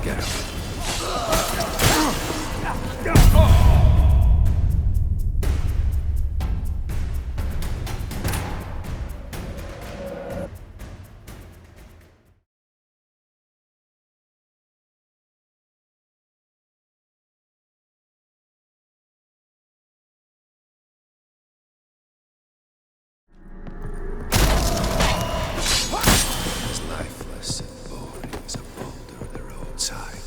Get him. As lifeless and boring as a boulder at the roadside.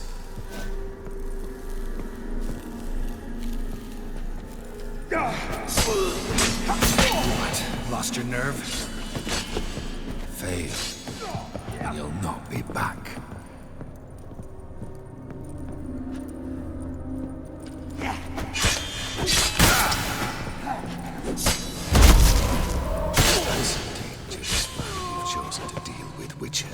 What? Lost your nerve? Fail, and you'll not be back. That's a dangerous man you've chosen to deal with, Witcher.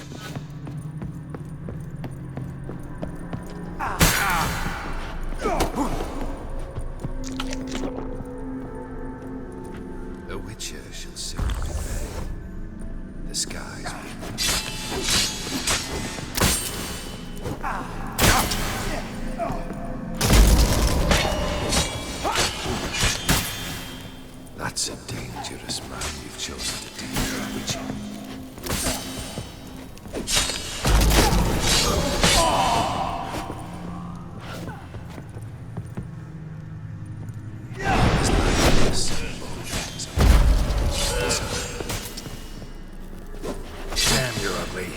The Witcher shall soon be buried. The skies That's a dangerous man you've chosen to deal with, Witcher. As lifeless and boring as a roadside. Damn, you're ugly.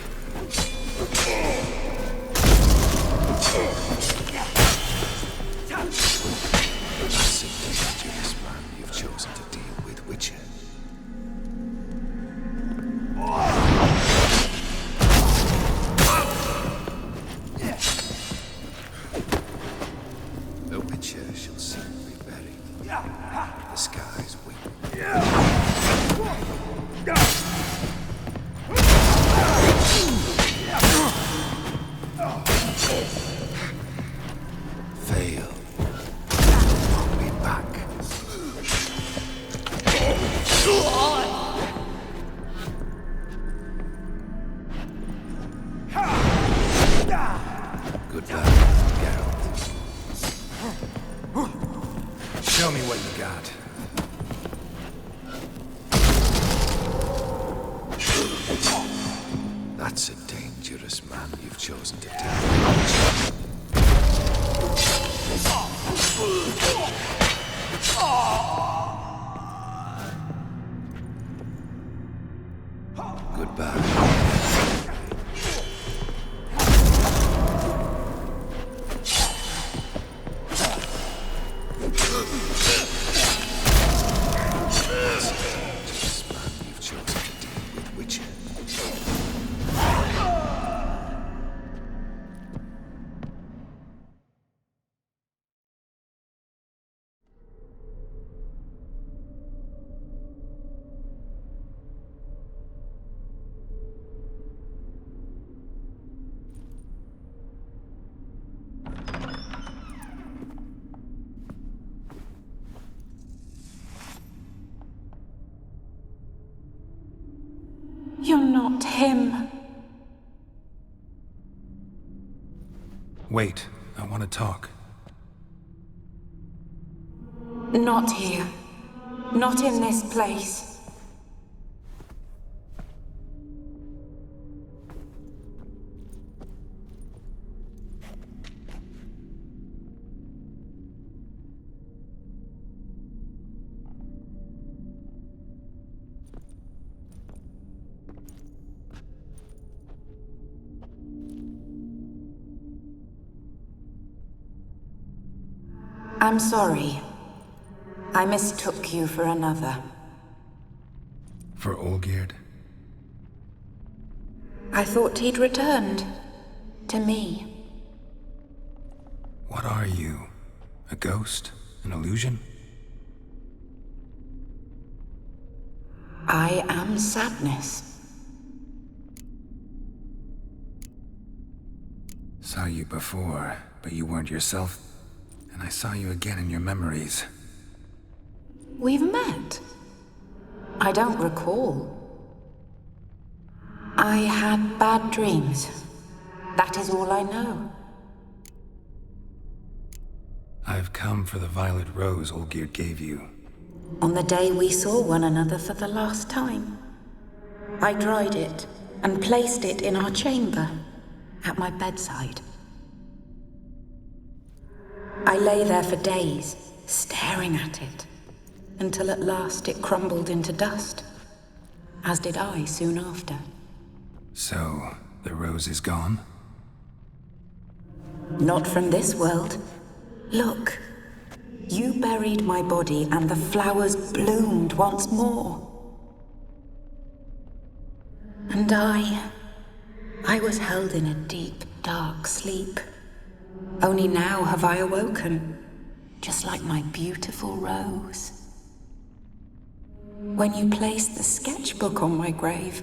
That's a dangerous man you've chosen to deal with, Witcher. The Witcher shall soon be buried. The skies weep. Fail. Won't be back. Goodbye, Geralt. Show me what you got. That's a dangerous man you've chosen to deal with. Goodbye. Dangerous man you've chosen to deal with, Witcher. You're not him. Wait, I want to talk. Not here. Not in this place. I'm sorry. I mistook you for another. For Olgierd? I thought he'd returned. To me. What are you? A ghost? An illusion? I am sadness. Saw you before, but you weren't yourself. And I saw you again in your memories. We've met. I don't recall. I had bad dreams. That is all I know. I've come for the violet rose Olgierd gave you. On the day we saw one another for the last time, I dried it and placed it in our chamber, at my bedside. I lay there for days, staring at it, until at last it crumbled into dust, as did I soon after. So, the rose is gone? Not from this world. Look, you buried my body and the flowers bloomed once more. And I was held in a deep, dark sleep. Only now have I awoken, just like my beautiful rose. When you placed the sketchbook on my grave,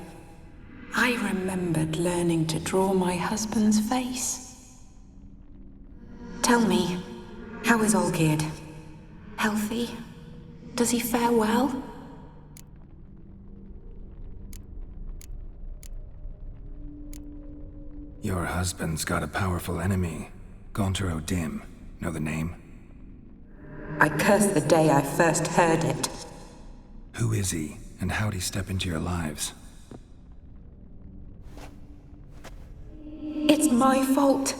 I remembered learning to draw my husband's face. Tell me, how is Olgierd? Healthy? Does he fare well? Your husband's got a powerful enemy. Gaunter O'Dim. Know the name? I curse the day I first heard it. Who is he, and how'd he step into your lives? It's my fault.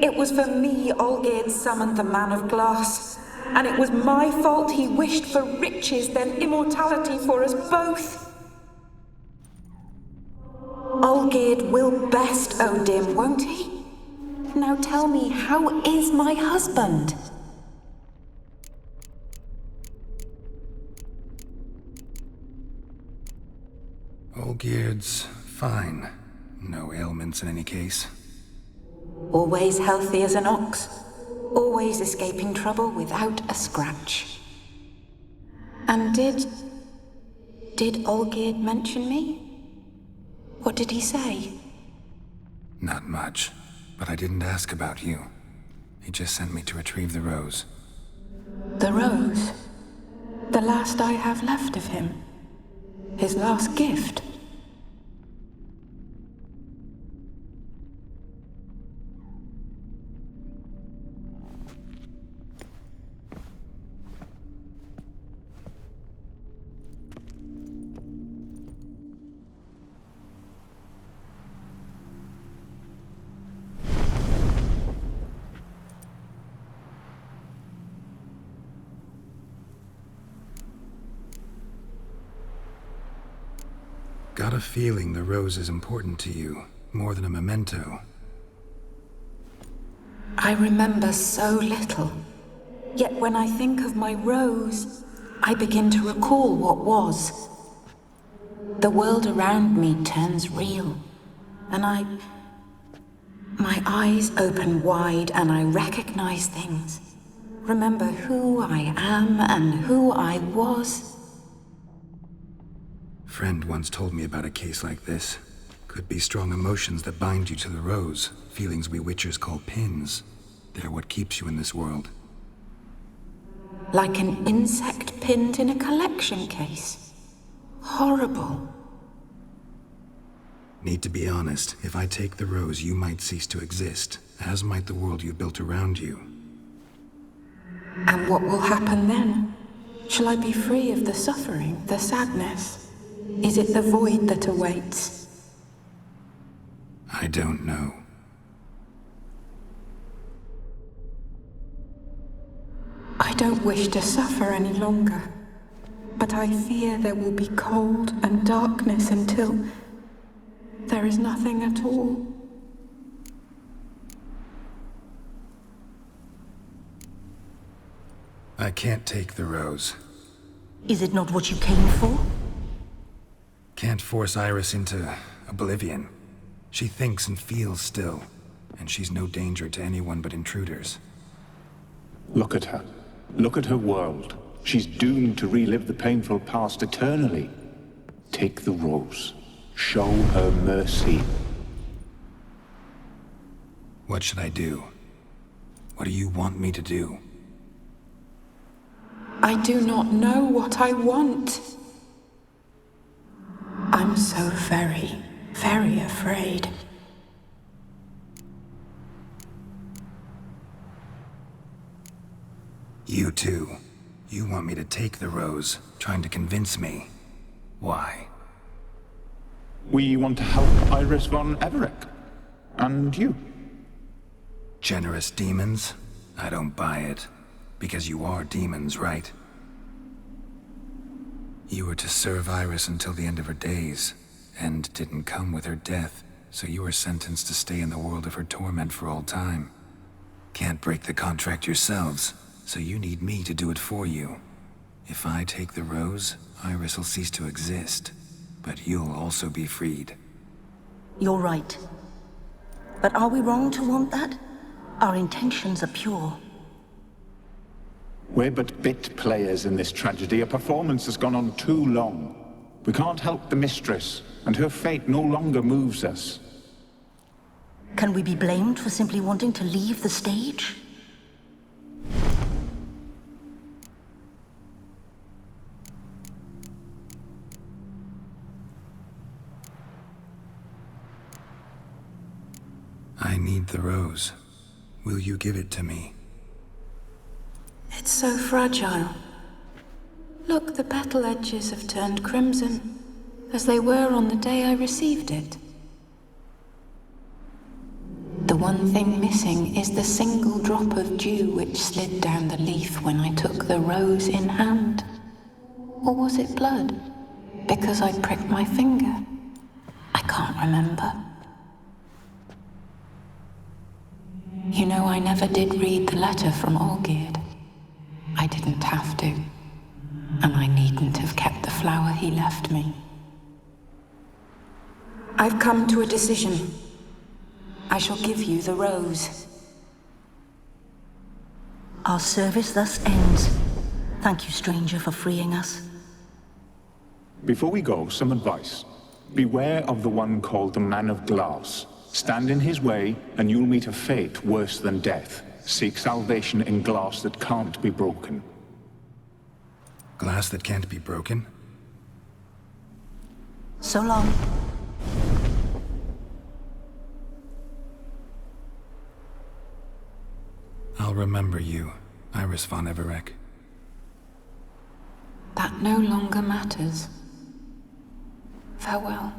It was for me Olgierd summoned the Man of Glass. And it was my fault he wished for riches, then immortality for us both. Olgierd will best O'Dim, won't he? Now tell me, how is my husband? Olgierd's fine. No ailments in any case. Always healthy as an ox. Always escaping trouble without a scratch. And did Olgierd mention me? What did he say? Not much, but I didn't ask about you. He just sent me to retrieve the rose. The rose? The last I have left of him? His last gift? Got a feeling the rose is important to you, more than a memento. I remember so little. Yet when I think of my rose, I begin to recall what was. The world around me turns real, and my eyes open wide and I recognize things. Remember who I am and who I was. Friend once told me about a case like this. Could be strong emotions that bind you to the rose, feelings we witchers call pins. They're what keeps you in this world. Like an insect pinned in a collection case. Horrible. Need to be honest, if I take the rose, you might cease to exist, as might the world you built around you. And what will happen then? Shall I be free of the suffering, the sadness? Is it the void that awaits? I don't know. I don't wish to suffer any longer, but I fear there will be cold and darkness until there is nothing at all. I can't take the rose. Is it not what you came for? Can't force Iris into oblivion. She thinks and feels still, and she's no danger to anyone but intruders. Look at her. Look at her world. She's doomed to relive the painful past eternally. Take the rose. Show her mercy. What should I do? What do you want me to do? I do not know what I want. I'm so very, very afraid. You too. You want me to take the rose, trying to convince me. Why? We want to help Iris von Everec. And you. Generous demons? I don't buy it. Because you are demons, right? You were to serve Iris until the end of her days, and didn't come with her death, so you were sentenced to stay in the world of her torment for all time. Can't break the contract yourselves, so you need me to do it for you. If I take the rose, Iris will cease to exist, but you'll also be freed. You're right. But are we wrong to want that? Our intentions are pure. We're but bit players in this tragedy. A performance has gone on too long. We can't help the mistress, and her fate no longer moves us. Can we be blamed for simply wanting to leave the stage? I need the rose. Will you give it to me? It's so fragile. Look, the petal edges have turned crimson, as they were on the day I received it. The one thing missing is the single drop of dew which slid down the leaf when I took the rose in hand. Or was it blood? Because I pricked my finger. I can't remember. You know, I never did read the letter from Olgierd. I didn't have to. And I needn't have kept the flower he left me. I've come to a decision. I shall give you the rose. Our service thus ends. Thank you, stranger, for freeing us. Before we go, some advice. Beware of the one called the Man of Glass. Stand in his way, and you'll meet a fate worse than death. Seek salvation in glass that can't be broken. Glass that can't be broken? So long. I'll remember you, Iris von Everec. That no longer matters. Farewell.